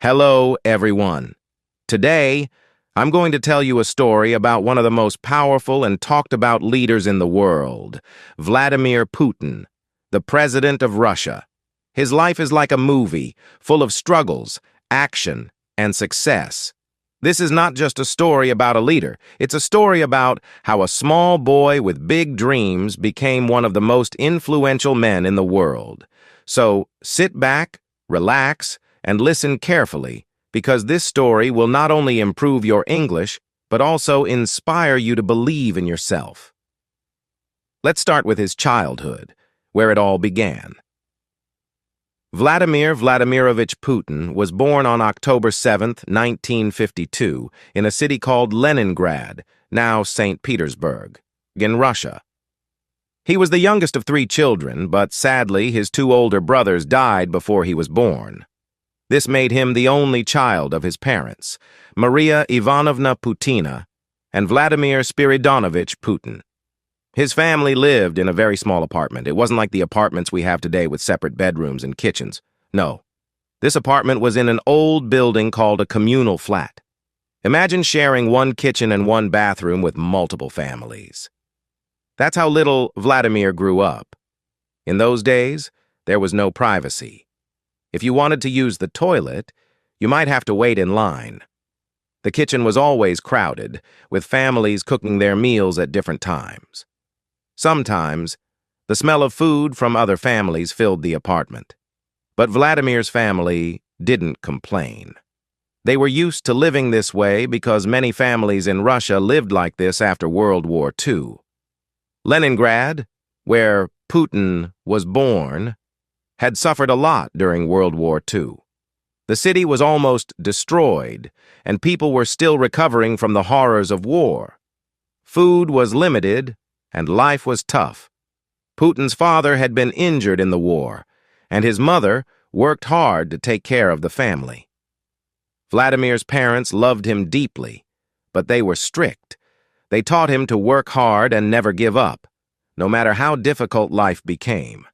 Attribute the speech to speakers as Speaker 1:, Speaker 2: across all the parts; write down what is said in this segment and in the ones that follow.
Speaker 1: Hello, everyone. Today, I'm going to tell you a story about one of the most powerful and talked about leaders in the world, Vladimir Putin, the president of Russia. His life is like a movie, full of struggles, action, and success. This is not just a story about a leader. It's a story about how a small boy with big dreams became one of the most influential men in the world. So, sit back, relax, and listen carefully, because this story will not only improve your English, but also inspire you to believe in yourself. Let's start with his childhood, where it all began. Vladimir Vladimirovich Putin was born on October 7, 1952, in a city called Leningrad, now St. Petersburg, in Russia. He was the youngest of 3 children, but sadly his 2 older brothers died before he was born. This made him the only child of his parents, Maria Ivanovna Putina and Vladimir Spiridonovich Putin. His family lived in a very small apartment. It wasn't like the apartments we have today with separate bedrooms and kitchens. No, this apartment was in an old building called a communal flat. Imagine sharing 1 kitchen and 1 bathroom with multiple families. That's how little Vladimir grew up. In those days, there was no privacy. If you wanted to use the toilet, you might have to wait in line. The kitchen was always crowded, with families cooking their meals at different times. Sometimes, the smell of food from other families filled the apartment. But Vladimir's family didn't complain. They were used to living this way because many families in Russia lived like this after World War II. Leningrad, where Putin was born, had suffered a lot during World War II. The city was almost destroyed, and people were still recovering from the horrors of war. Food was limited, and life was tough. Putin's father had been injured in the war, and his mother worked hard to take care of the family. Vladimir's parents loved him deeply, but they were strict. They taught him to work hard and never give up, no matter how difficult life became.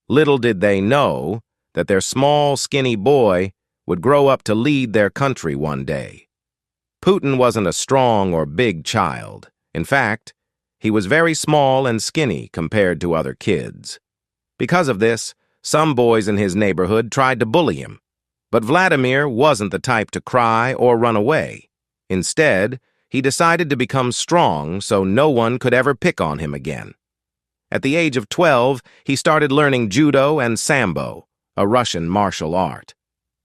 Speaker 1: Little did they know that their small, skinny boy would grow up to lead their country one day. Putin wasn't a strong or big child. In fact, he was very small and skinny compared to other kids. Because of this, some boys in his neighborhood tried to bully him. But Vladimir wasn't the type to cry or run away. Instead, he decided to become strong so no one could ever pick on him again. At the age of 12, he started learning judo and sambo, a Russian martial art.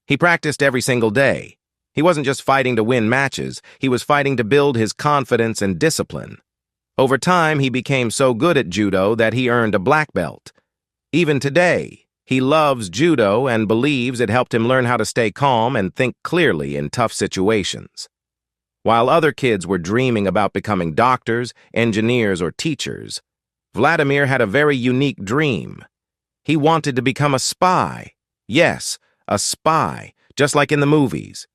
Speaker 1: He practiced every single day. He wasn't just fighting to win matches, he was fighting to build his confidence and discipline. Over time, he became so good at judo that he earned a black belt. Even today, he loves judo and believes it helped him learn how to stay calm and think clearly in tough situations. While other kids were dreaming about becoming doctors, engineers, or teachers, Vladimir had a very unique dream. He wanted to become a spy. Yes, a spy, just like in the movies.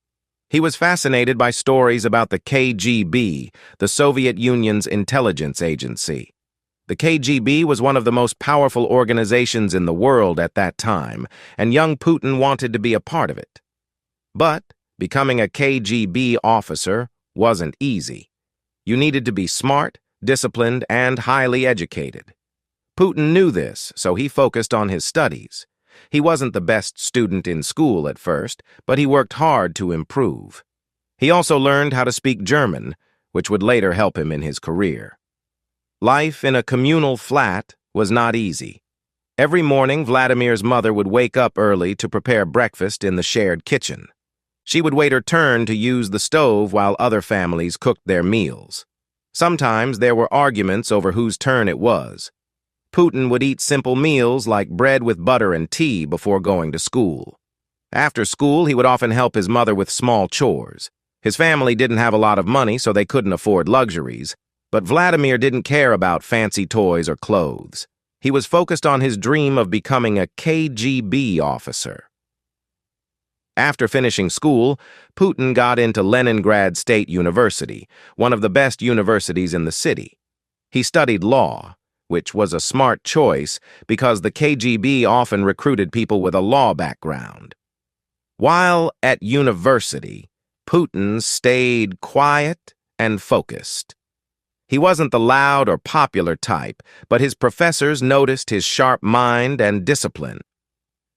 Speaker 1: He was fascinated by stories about the KGB, the Soviet Union's intelligence agency. The KGB was one of the most powerful organizations in the world at that time, and young Putin wanted to be a part of it. But becoming a KGB officer wasn't easy. You needed to be smart, disciplined, and highly educated. Putin knew this, so he focused on his studies. He wasn't the best student in school at first, but he worked hard to improve. He also learned how to speak German, which would later help him in his career. Life in a communal flat was not easy. Every morning, Vladimir's mother would wake up early to prepare breakfast in the shared kitchen. She would wait her turn to use the stove while other families cooked their meals. Sometimes there were arguments over whose turn it was. Putin would eat simple meals like bread with butter and tea before going to school. After school, he would often help his mother with small chores. His family didn't have a lot of money, so they couldn't afford luxuries. But Vladimir didn't care about fancy toys or clothes. He was focused on his dream of becoming a KGB officer. After finishing school, Putin got into Leningrad State University, one of the best universities in the city. He studied law, which was a smart choice because the KGB often recruited people with a law background. While at university, Putin stayed quiet and focused. He wasn't the loud or popular type, but his professors noticed his sharp mind and discipline.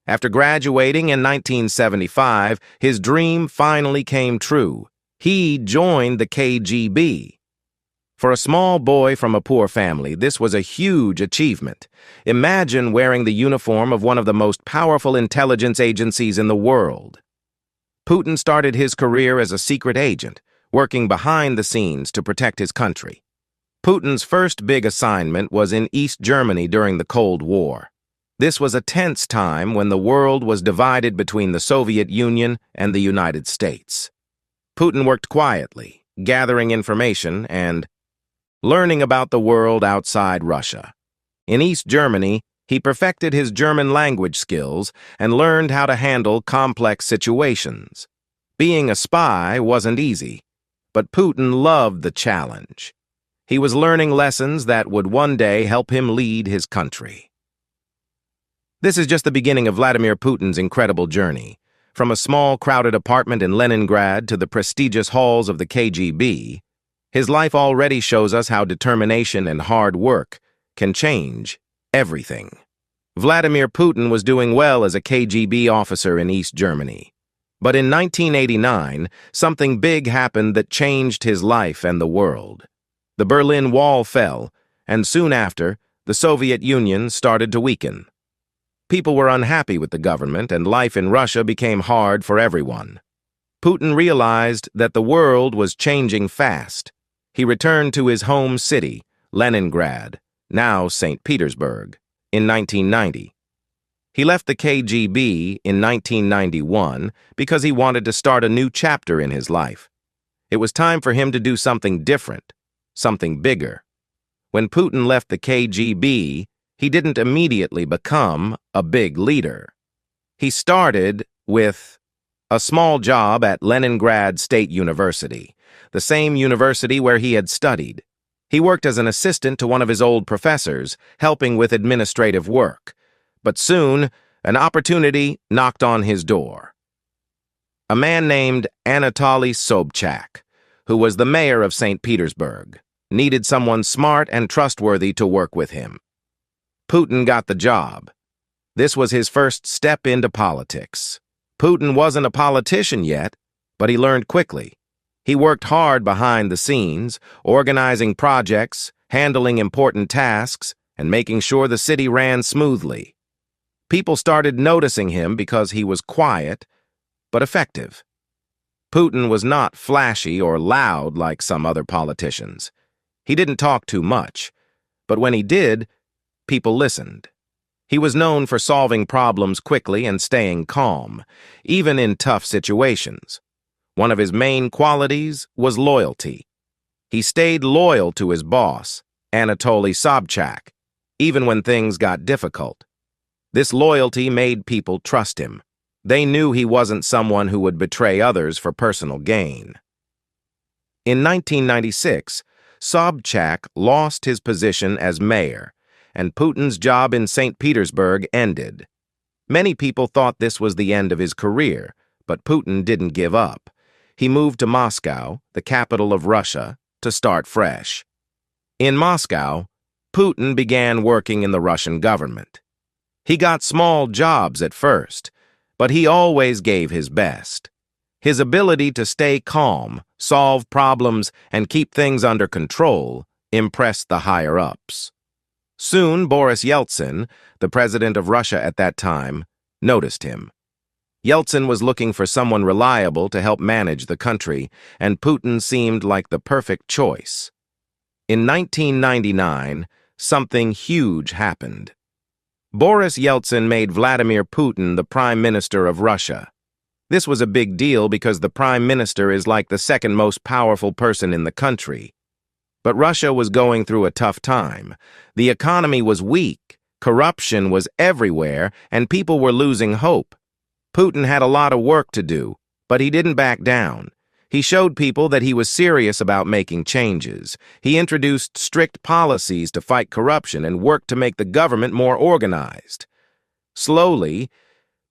Speaker 1: After graduating in 1975, his dream finally came true. He joined the KGB. For a small boy from a poor family, this was a huge achievement. Imagine wearing the uniform of one of the most powerful intelligence agencies in the world. Putin started his career as a secret agent, working behind the scenes to protect his country. Putin's first big assignment was in East Germany during the Cold War. This was a tense time when the world was divided between the Soviet Union and the United States. Putin worked quietly, gathering information and learning about the world outside Russia. In East Germany, he perfected his German language skills and learned how to handle complex situations. Being a spy wasn't easy, but Putin loved the challenge. He was learning lessons that would one day help him lead his country. This is just the beginning of Vladimir Putin's incredible journey. From a small, crowded apartment in Leningrad to the prestigious halls of the KGB, his life already shows us how determination and hard work can change everything. Vladimir Putin was doing well as a KGB officer in East Germany. But in 1989, something big happened that changed his life and the world. The Berlin Wall fell, and soon after, the Soviet Union started to weaken. People were unhappy with the government, and life in Russia became hard for everyone. Putin realized that the world was changing fast. He returned to his home city, Leningrad, now St. Petersburg, in 1990. He left the KGB in 1991 because he wanted to start a new chapter in his life. It was time for him to do something different, something bigger. When Putin left the KGB, he didn't immediately become a big leader. He started with a small job at Leningrad State University, the same university where he had studied. He worked as an assistant to one of his old professors, helping with administrative work. But soon, an opportunity knocked on his door. A man named Anatoly Sobchak, who was the mayor of St. Petersburg, needed someone smart and trustworthy to work with him. Putin got the job. This was his first step into politics. Putin wasn't a politician yet, but he learned quickly. He worked hard behind the scenes, organizing projects, handling important tasks, and making sure the city ran smoothly. People started noticing him because he was quiet, but effective. Putin was not flashy or loud like some other politicians. He didn't talk too much, but when he did, people listened. He was known for solving problems quickly and staying calm, even in tough situations. One of his main qualities was loyalty. He stayed loyal to his boss, Anatoly Sobchak, even when things got difficult. This loyalty made people trust him. They knew he wasn't someone who would betray others for personal gain. In 1996, Sobchak lost his position as mayor, and Putin's job in St. Petersburg ended. Many people thought this was the end of his career, but Putin didn't give up. He moved to Moscow, the capital of Russia, to start fresh. In Moscow, Putin began working in the Russian government. He got small jobs at first, but he always gave his best. His ability to stay calm, solve problems, and keep things under control impressed the higher-ups. Soon, Boris Yeltsin, the president of Russia at that time, noticed him. Yeltsin was looking for someone reliable to help manage the country, and Putin seemed like the perfect choice. In 1999, something huge happened. Boris Yeltsin made Vladimir Putin the Prime Minister of Russia. This was a big deal because the Prime Minister is like the second most powerful person in the country. But Russia was going through a tough time. The economy was weak, corruption was everywhere, and people were losing hope. Putin had a lot of work to do, but he didn't back down. He showed people that he was serious about making changes. He introduced strict policies to fight corruption and worked to make the government more organized. Slowly,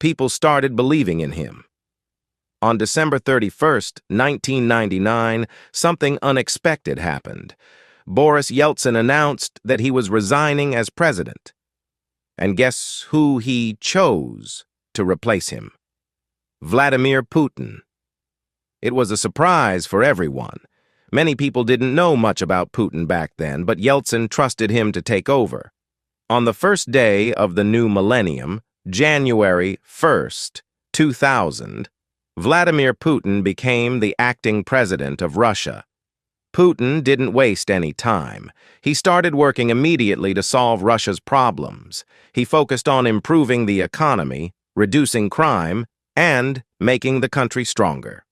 Speaker 1: people started believing in him. On December 31st, 1999, something unexpected happened. Boris Yeltsin announced that he was resigning as president. And guess who he chose to replace him? Vladimir Putin. It was a surprise for everyone. Many people didn't know much about Putin back then, but Yeltsin trusted him to take over. On the first day of the new millennium, January 1st, 2000, Vladimir Putin became the acting president of Russia. Putin didn't waste any time. He started working immediately to solve Russia's problems. He focused on improving the economy, reducing crime, and making the country stronger.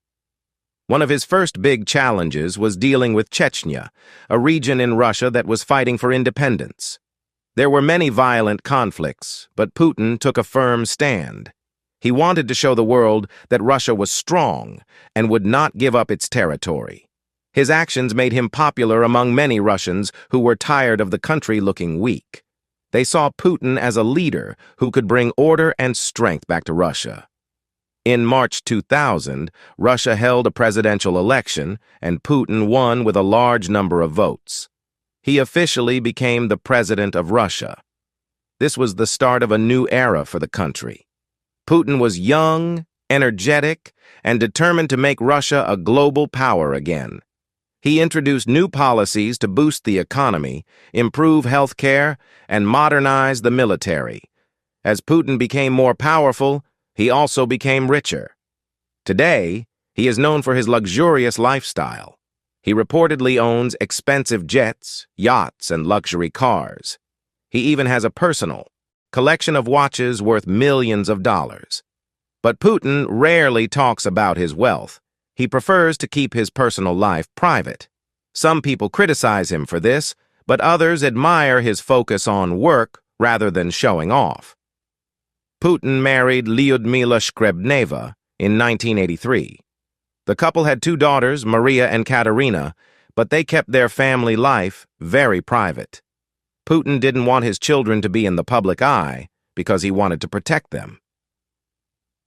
Speaker 1: One of his first big challenges was dealing with Chechnya, a region in Russia that was fighting for independence. There were many violent conflicts, but Putin took a firm stand. He wanted to show the world that Russia was strong and would not give up its territory. His actions made him popular among many Russians who were tired of the country looking weak. They saw Putin as a leader who could bring order and strength back to Russia. In March 2000, Russia held a presidential election, and Putin won with a large number of votes. He officially became the president of Russia. This was the start of a new era for the country. Putin was young, energetic, and determined to make Russia a global power again. He introduced new policies to boost the economy, improve health care, and modernize the military. As Putin became more powerful, he also became richer. Today, he is known for his luxurious lifestyle. He reportedly owns expensive jets, yachts, and luxury cars. He even has a personal collection of watches worth millions of dollars. But Putin rarely talks about his wealth. He prefers to keep his personal life private. Some people criticize him for this, but others admire his focus on work rather than showing off. Putin married Lyudmila Shkrebneva in 1983. The couple had two daughters, Maria and Katerina, but they kept their family life very private. Putin didn't want his children to be in the public eye because he wanted to protect them.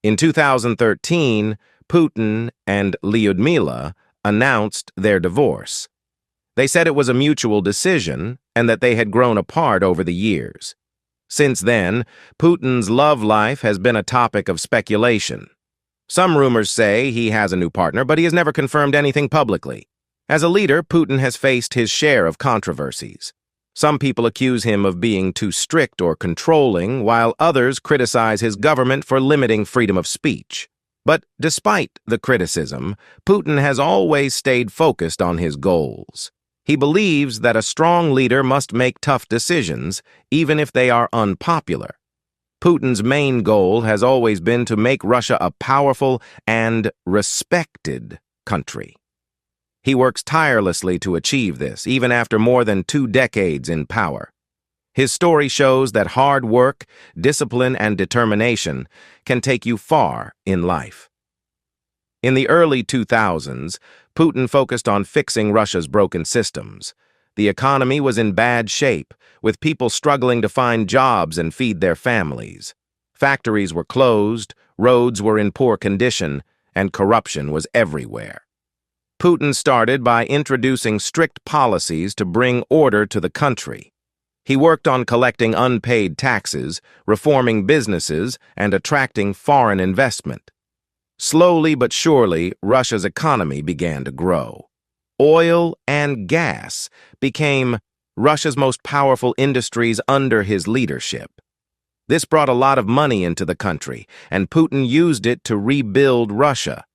Speaker 1: In 2013, Putin and Lyudmila announced their divorce. They said it was a mutual decision and that they had grown apart over the years. Since then, Putin's love life has been a topic of speculation. Some rumors say he has a new partner, but he has never confirmed anything publicly. As a leader, Putin has faced his share of controversies. Some people accuse him of being too strict or controlling, while others criticize his government for limiting freedom of speech. But despite the criticism, Putin has always stayed focused on his goals. He believes that a strong leader must make tough decisions, even if they are unpopular. Putin's main goal has always been to make Russia a powerful and respected country. He works tirelessly to achieve this, even after more than 2 decades in power. His story shows that hard work, discipline, and determination can take you far in life. In the early 2000s, Putin focused on fixing Russia's broken systems. The economy was in bad shape, with people struggling to find jobs and feed their families. Factories were closed, roads were in poor condition, and corruption was everywhere. Putin started by introducing strict policies to bring order to the country. He worked on collecting unpaid taxes, reforming businesses, and attracting foreign investment. Slowly but surely, Russia's economy began to grow. Oil and gas became Russia's most powerful industries under his leadership. This brought a lot of money into the country, and Putin used it to rebuild Russia.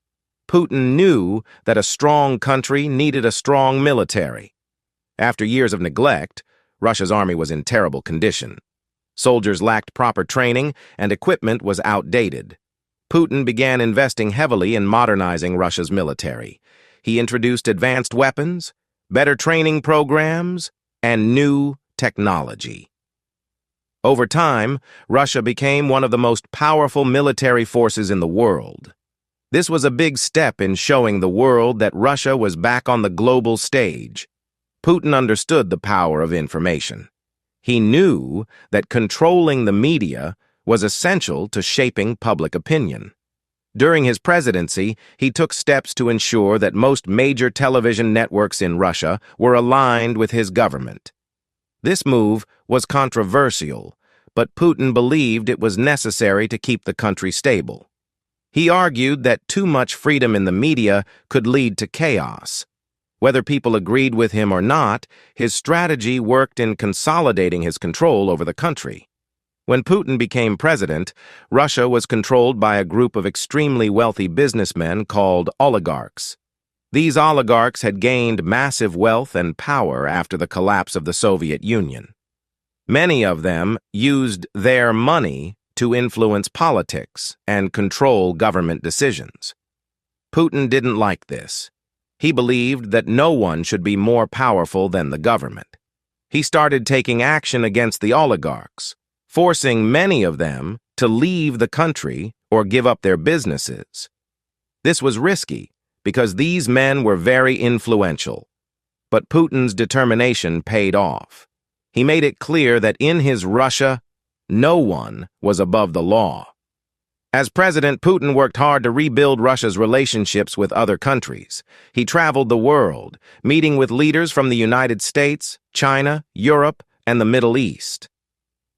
Speaker 1: Putin knew that a strong country needed a strong military. After years of neglect, Russia's army was in terrible condition. Soldiers lacked proper training, and equipment was outdated. Putin began investing heavily in modernizing Russia's military. He introduced advanced weapons, better training programs, and new technology. Over time, Russia became one of the most powerful military forces in the world. This was a big step in showing the world that Russia was back on the global stage. Putin understood the power of information. He knew that controlling the media was essential to shaping public opinion. During his presidency, he took steps to ensure that most major television networks in Russia were aligned with his government. This move was controversial, but Putin believed it was necessary to keep the country stable. He argued that too much freedom in the media could lead to chaos. Whether people agreed with him or not, his strategy worked in consolidating his control over the country. When Putin became president, Russia was controlled by a group of extremely wealthy businessmen called oligarchs. These oligarchs had gained massive wealth and power after the collapse of the Soviet Union. Many of them used their money to influence politics and control government decisions. Putin didn't like this. He believed that no one should be more powerful than the government. He started taking action against the oligarchs, forcing many of them to leave the country or give up their businesses. This was risky because these men were very influential, but Putin's determination paid off. He made it clear that in his Russia, no one was above the law. As president, Putin worked hard to rebuild Russia's relationships with other countries. He traveled the world, meeting with leaders from the United States, China, Europe, and the Middle East.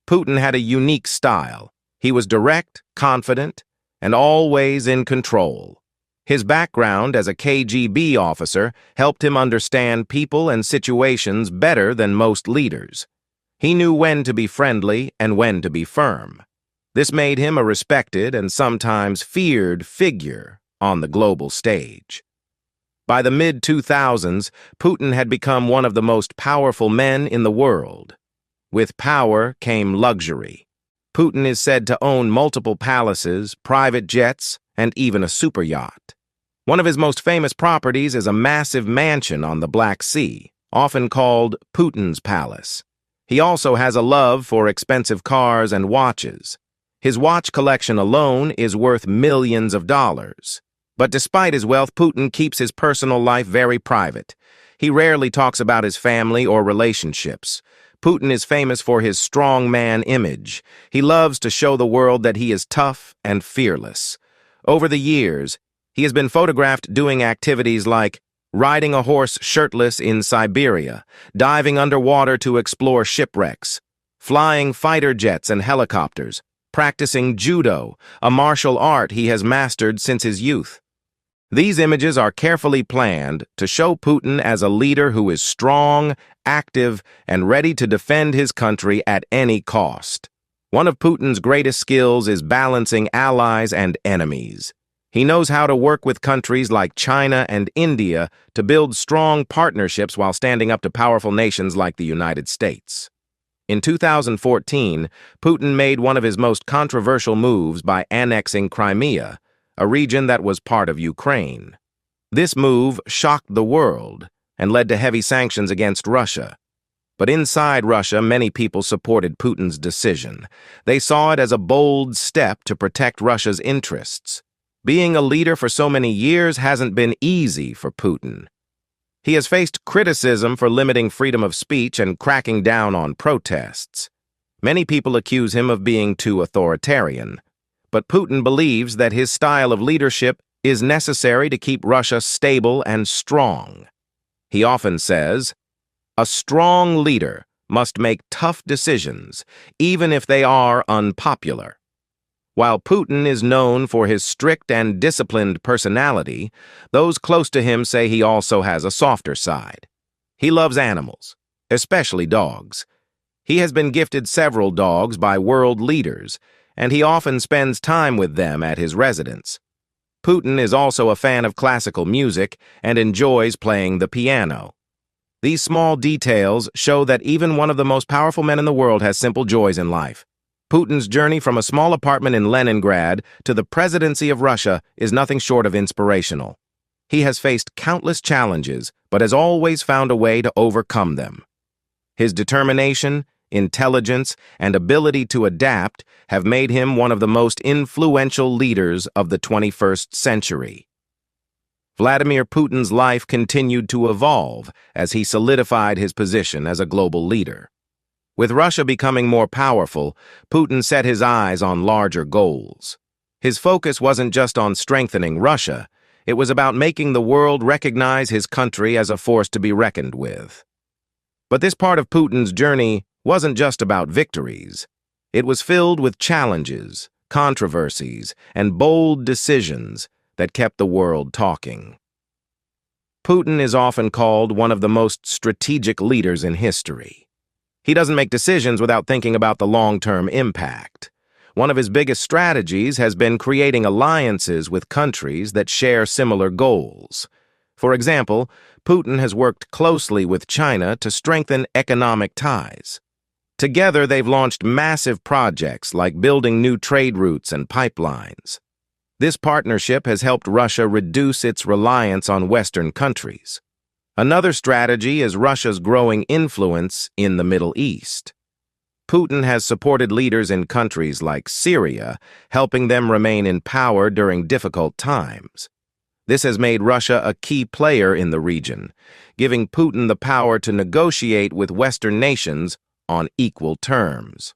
Speaker 1: Putin had a unique style. He was direct, confident, and always in control. His background as a KGB officer helped him understand people and situations better than most leaders. He knew when to be friendly and when to be firm. This made him a respected and sometimes feared figure on the global stage. By the mid-2000s, Putin had become one of the most powerful men in the world. With power came luxury. Putin is said to own multiple palaces, private jets, and even a superyacht. One of his most famous properties is a massive mansion on the Black Sea, often called Putin's Palace. He also has a love for expensive cars and watches. His watch collection alone is worth millions of dollars. But despite his wealth, Putin keeps his personal life very private. He rarely talks about his family or relationships. Putin is famous for his strongman image. He loves to show the world that he is tough and fearless. Over the years, he has been photographed doing activities like riding a horse shirtless in Siberia, diving underwater to explore shipwrecks, flying fighter jets and helicopters, practicing judo, a martial art he has mastered since his youth. These images are carefully planned to show Putin as a leader who is strong, active, and ready to defend his country at any cost. One of Putin's greatest skills is balancing allies and enemies. He knows how to work with countries like China and India to build strong partnerships while standing up to powerful nations like the United States. In 2014, Putin made one of his most controversial moves by annexing Crimea, a region that was part of Ukraine. This move shocked the world and led to heavy sanctions against Russia. But inside Russia, many people supported Putin's decision. They saw it as a bold step to protect Russia's interests. Being a leader for so many years hasn't been easy for Putin. He has faced criticism for limiting freedom of speech and cracking down on protests. Many people accuse him of being too authoritarian. But Putin believes that his style of leadership is necessary to keep Russia stable and strong. He often says, "A strong leader must make tough decisions, even if they are unpopular." While Putin is known for his strict and disciplined personality, those close to him say he also has a softer side. He loves animals, especially dogs. He has been gifted several dogs by world leaders, and he often spends time with them at his residence. Putin is also a fan of classical music and enjoys playing the piano. These small details show that even one of the most powerful men in the world has simple joys in life. Putin's journey from a small apartment in Leningrad to the presidency of Russia is nothing short of inspirational. He has faced countless challenges, but has always found a way to overcome them. His determination, intelligence, and ability to adapt have made him one of the most influential leaders of the 21st century. Vladimir Putin's life continued to evolve as he solidified his position as a global leader. With Russia becoming more powerful, Putin set his eyes on larger goals. His focus wasn't just on strengthening Russia, it was about making the world recognize his country as a force to be reckoned with. But this part of Putin's journey wasn't just about victories. It was filled with challenges, controversies, and bold decisions that kept the world talking. Putin is often called one of the most strategic leaders in history. He doesn't make decisions without thinking about the long-term impact. One of his biggest strategies has been creating alliances with countries that share similar goals. For example, Putin has worked closely with China to strengthen economic ties. Together, they've launched massive projects like building new trade routes and pipelines. This partnership has helped Russia reduce its reliance on Western countries. Another strategy is Russia's growing influence in the Middle East. Putin has supported leaders in countries like Syria, helping them remain in power during difficult times. This has made Russia a key player in the region, giving Putin the power to negotiate with Western nations on equal terms.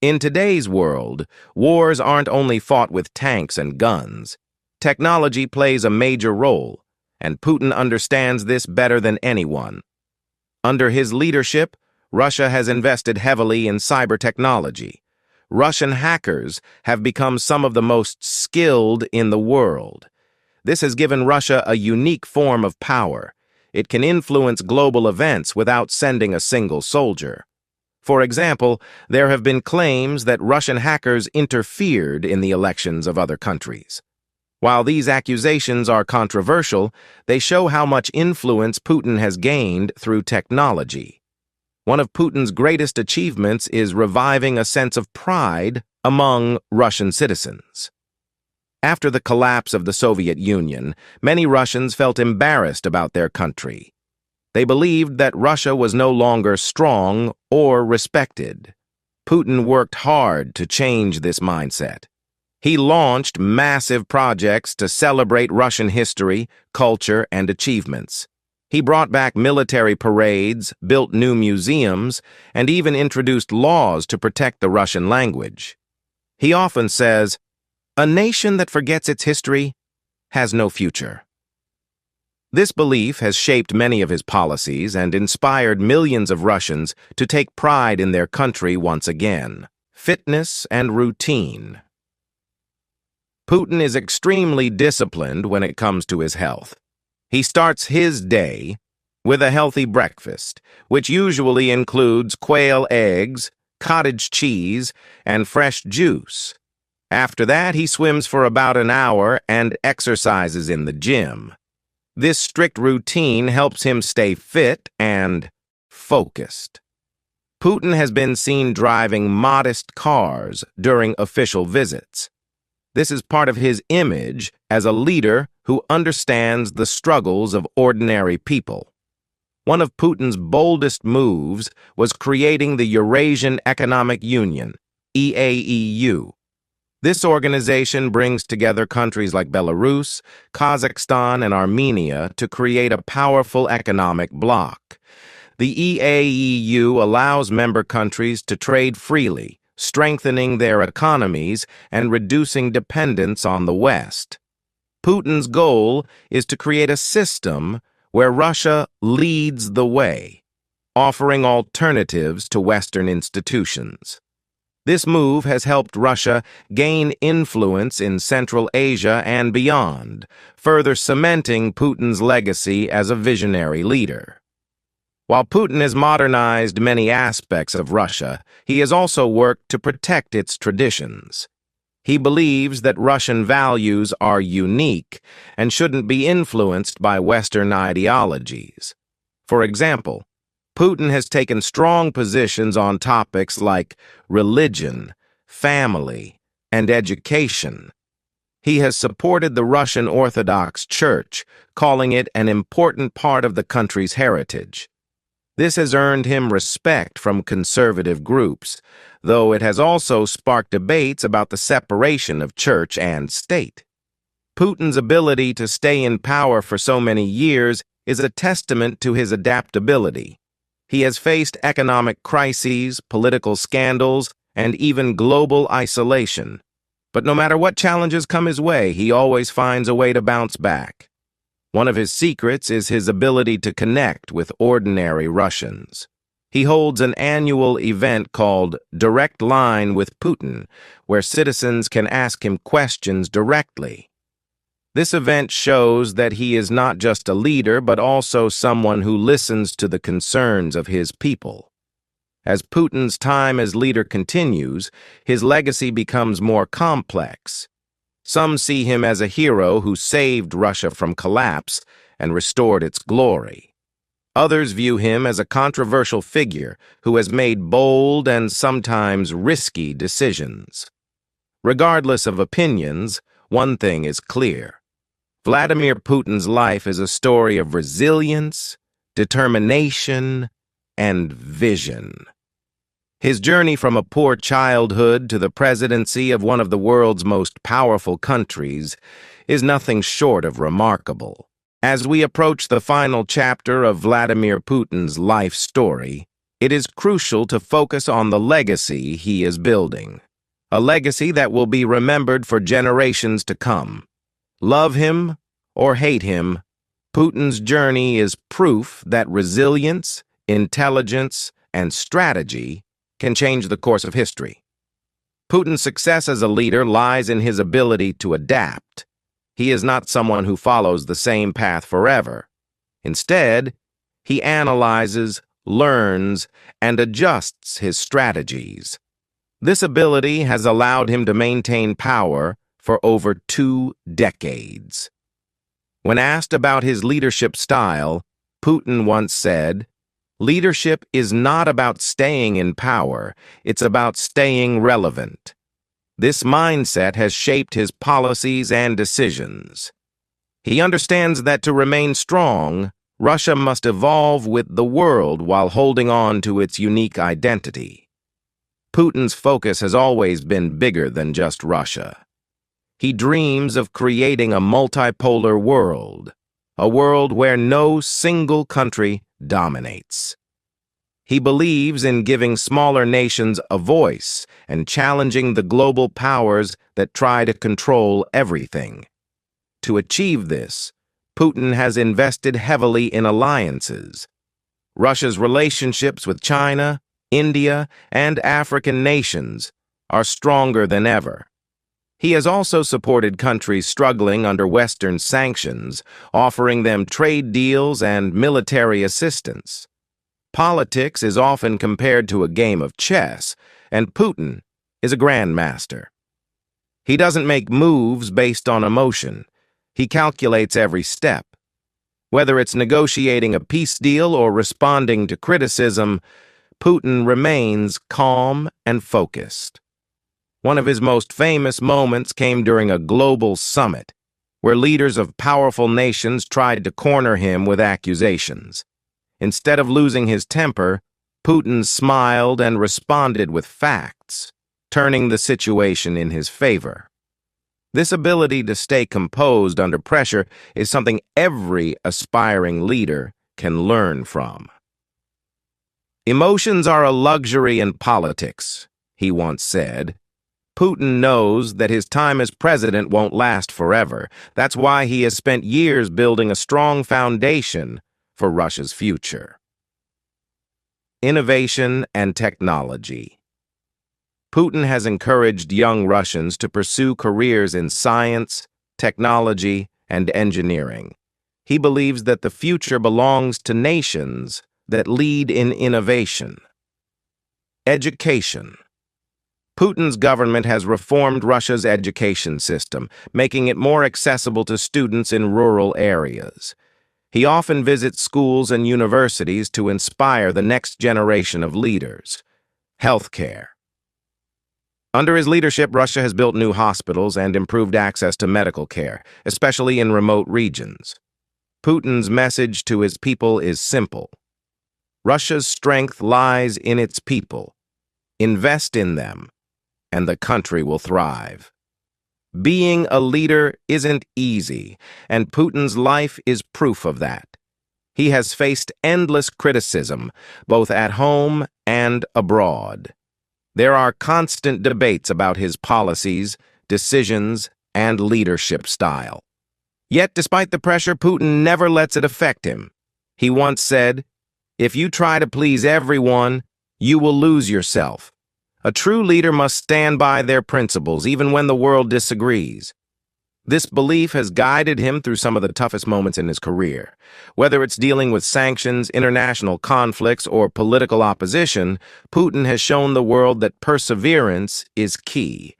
Speaker 1: In today's world, wars aren't only fought with tanks and guns. Technology plays a major role, and Putin understands this better than anyone. Under his leadership, Russia has invested heavily in cyber technology. Russian hackers have become some of the most skilled in the world. This has given Russia a unique form of power. It can influence global events without sending a single soldier. For example, there have been claims that Russian hackers interfered in the elections of other countries. While these accusations are controversial, they show how much influence Putin has gained through technology. One of Putin's greatest achievements is reviving a sense of pride among Russian citizens. After the collapse of the Soviet Union, many Russians felt embarrassed about their country. They believed that Russia was no longer strong or respected. Putin worked hard to change this mindset. He launched massive projects to celebrate Russian history, culture, and achievements. He brought back military parades, built new museums, and even introduced laws to protect the Russian language. He often says, "A nation that forgets its history has no future." This belief has shaped many of his policies and inspired millions of Russians to take pride in their country once again. Fitness and routine. Putin is extremely disciplined when it comes to his health. He starts his day with a healthy breakfast, which usually includes quail eggs, cottage cheese, and fresh juice. After that, he swims for about an hour and exercises in the gym. This strict routine helps him stay fit and focused. Putin has been seen driving modest cars during official visits. This is part of his image as a leader who understands the struggles of ordinary people. One of Putin's boldest moves was creating the Eurasian Economic Union, EAEU. This organization brings together countries like Belarus, Kazakhstan, and Armenia to create a powerful economic bloc. The EAEU allows member countries to trade freely, strengthening their economies and reducing dependence on the West. Putin's goal is to create a system where Russia leads the way, offering alternatives to Western institutions. This move has helped Russia gain influence in Central Asia and beyond, further cementing Putin's legacy as a visionary leader. While Putin has modernized many aspects of Russia, he has also worked to protect its traditions. He believes that Russian values are unique and shouldn't be influenced by Western ideologies. For example, Putin has taken strong positions on topics like religion, family, and education. He has supported the Russian Orthodox Church, calling it an important part of the country's heritage. This has earned him respect from conservative groups, though it has also sparked debates about the separation of church and state. Putin's ability to stay in power for so many years is a testament to his adaptability. He has faced economic crises, political scandals, and even global isolation. But no matter what challenges come his way, he always finds a way to bounce back. One of his secrets is his ability to connect with ordinary Russians. He holds an annual event called Direct Line with Putin, where citizens can ask him questions directly. This event shows that he is not just a leader, but also someone who listens to the concerns of his people. As Putin's time as leader continues, his legacy becomes more complex. Some see him as a hero who saved Russia from collapse and restored its glory. Others view him as a controversial figure who has made bold and sometimes risky decisions. Regardless of opinions, one thing is clear. Vladimir Putin's life is a story of resilience, determination, and vision. His journey from a poor childhood to the presidency of one of the world's most powerful countries is nothing short of remarkable. As we approach the final chapter of Vladimir Putin's life story, it is crucial to focus on the legacy he is building. A legacy that will be remembered for generations to come. Love him or hate him, Putin's journey is proof that resilience, intelligence, and strategy can change the course of history. Putin's success as a leader lies in his ability to adapt. He is not someone who follows the same path forever. Instead, he analyzes, learns, and adjusts his strategies. This ability has allowed him to maintain power for over 2 decades. When asked about his leadership style, Putin once said, "Leadership is not about staying in power, it's about staying relevant." This mindset has shaped his policies and decisions. He understands that to remain strong, Russia must evolve with the world while holding on to its unique identity. Putin's focus has always been bigger than just Russia. He dreams of creating a multipolar world, a world where no single country dominates. He believes in giving smaller nations a voice and challenging the global powers that try to control everything. To achieve this, Putin has invested heavily in alliances. Russia's relationships with China, India, and African nations are stronger than ever. He has also supported countries struggling under Western sanctions, offering them trade deals and military assistance. Politics is often compared to a game of chess, and Putin is a grandmaster. He doesn't make moves based on emotion. He calculates every step. Whether it's negotiating a peace deal or responding to criticism, Putin remains calm and focused. One of his most famous moments came during a global summit, where leaders of powerful nations tried to corner him with accusations. Instead of losing his temper, Putin smiled and responded with facts, turning the situation in his favor. This ability to stay composed under pressure is something every aspiring leader can learn from. "Emotions are a luxury in politics," he once said. Putin knows that his time as president won't last forever. That's why he has spent years building a strong foundation for Russia's future. Innovation and technology. Putin has encouraged young Russians to pursue careers in science, technology, and engineering. He believes that the future belongs to nations that lead in innovation. Education. Putin's government has reformed Russia's education system, making it more accessible to students in rural areas. He often visits schools and universities to inspire the next generation of leaders. Healthcare. Under his leadership, Russia has built new hospitals and improved access to medical care, especially in remote regions. Putin's message to his people is simple. Russia's strength lies in its people. Invest in them, and the country will thrive. Being a leader isn't easy, and Putin's life is proof of that. He has faced endless criticism, both at home and abroad. There are constant debates about his policies, decisions, and leadership style. Yet, despite the pressure, Putin never lets it affect him. He once said, "If you try to please everyone, you will lose yourself." A true leader must stand by their principles, even when the world disagrees. This belief has guided him through some of the toughest moments in his career. Whether it's dealing with sanctions, international conflicts, or political opposition, Putin has shown the world that perseverance is key.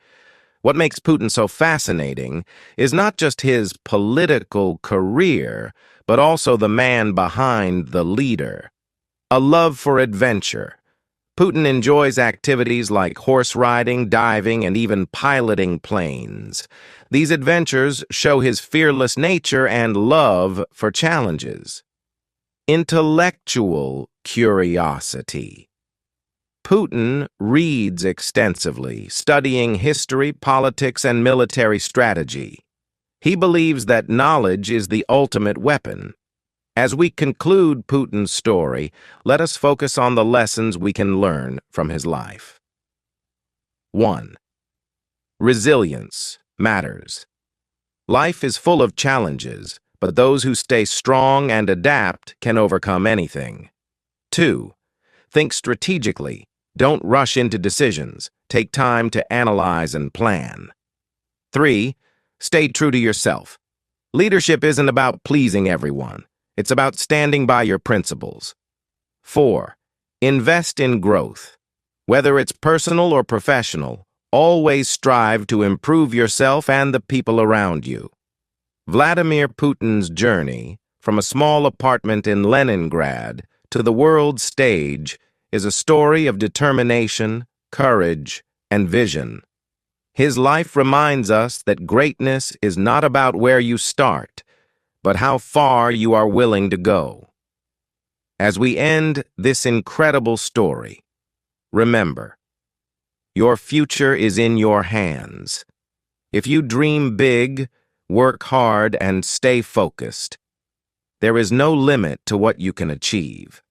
Speaker 1: What makes Putin so fascinating is not just his political career, but also the man behind the leader. A love for adventure. Putin enjoys activities like horse riding, diving, and even piloting planes. These adventures show his fearless nature and love for challenges. Intellectual curiosity. Putin reads extensively, studying history, politics, and military strategy. He believes that knowledge is the ultimate weapon. As we conclude Putin's story, let us focus on the lessons we can learn from his life. 1. Resilience matters. Life is full of challenges, but those who stay strong and adapt can overcome anything. 2. Think strategically. Don't rush into decisions. Take time to analyze and plan. 3. Stay true to yourself. Leadership isn't about pleasing everyone. It's about standing by your principles. 4. Invest in growth. Whether it's personal or professional, always strive to improve yourself and the people around you. Vladimir Putin's journey, from a small apartment in Leningrad to the world stage, is a story of determination, courage, and vision. His life reminds us that greatness is not about where you start, but how far you are willing to go. As we end this incredible story, remember, your future is in your hands. If you dream big, work hard, and stay focused, there is no limit to what you can achieve.